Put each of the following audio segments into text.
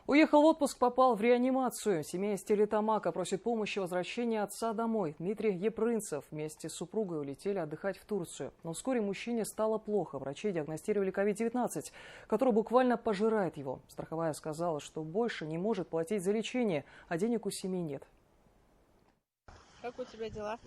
Уехал в отпуск, попал в реанимацию. Семья из Стерлитамака просит помощи в возвращении отца домой. Дмитрий Епрынцев вместе с супругой улетели отдыхать в Турцию. Но вскоре мужчине стало плохо. Врачи диагностировали COVID-19, который буквально пожирает его. Страховая сказала, что больше не может платить за лечение, а денег у семьи нет. Как у тебя дела?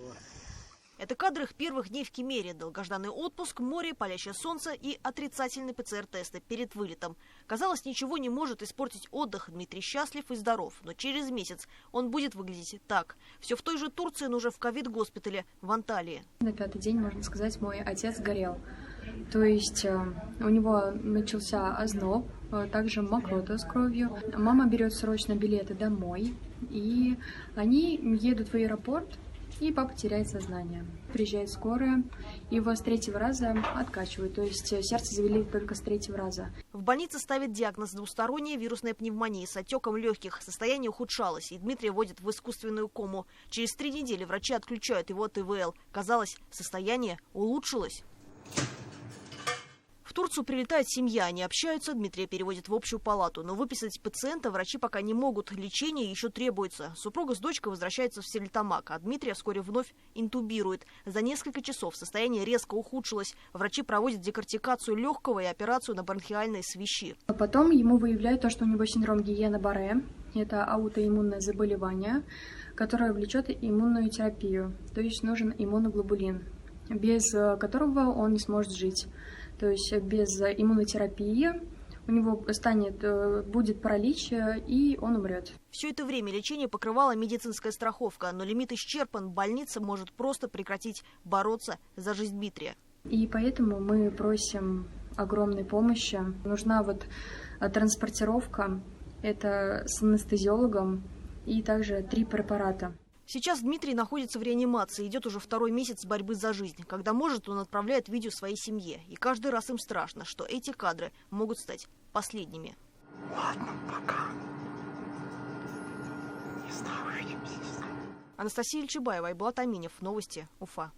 Это кадры их первых дней в Кемере. Долгожданный отпуск, море, палящее солнце и отрицательный ПЦР-тесты перед вылетом. Казалось, ничего не может испортить отдых. Дмитрий счастлив и здоров. Но через месяц он будет выглядеть так. Все в той же Турции, но уже в ковид-госпитале в Анталии. На пятый день, можно сказать, мой отец горел. То есть у него начался озноб, также мокрота с кровью. Мама берет срочно билеты домой, и они едут в аэропорт. И папа теряет сознание. Приезжает скорая, его с третьего раза откачивают. То есть сердце завели только с третьего раза. В больнице ставят диагноз двусторонняя вирусная пневмония с отеком легких. Состояние ухудшалось, и Дмитрия вводят в искусственную кому. Через 3 недели врачи отключают его от ИВЛ. Казалось, состояние улучшилось. В Турцию прилетает семья, они общаются, Дмитрия переводят в общую палату. Но выписать пациента врачи пока не могут, лечение еще требуется. Супруга с дочкой возвращаются в Стерлитамак, а Дмитрия вскоре вновь интубируют. За несколько часов состояние резко ухудшилось. Врачи проводят декортикацию легкого и операцию на бронхиальные свищи. Потом ему выявляют то, что у него синдром Гиена-Барре. Это аутоиммунное заболевание, которое влечет иммунную терапию. То есть нужен иммуноглобулин, без которого он не сможет жить. То есть без иммунотерапии у него будет паралич, и он умрет. Все это время лечение покрывала медицинская страховка, но лимит исчерпан. Больница может просто прекратить бороться за жизнь Дмитрия. И поэтому мы просим огромной помощи. Нужна транспортировка, это с анестезиологом, и также 3 препарата. Сейчас Дмитрий находится в реанимации, идет уже 2-й месяц борьбы за жизнь. Когда может, он отправляет видео своей семье. И каждый раз им страшно, что эти кадры могут стать последними. Ладно, пока. Не знаю, увидимся. Анастасия Ильчебаева, Айбулат Аминев. Новости. Уфа.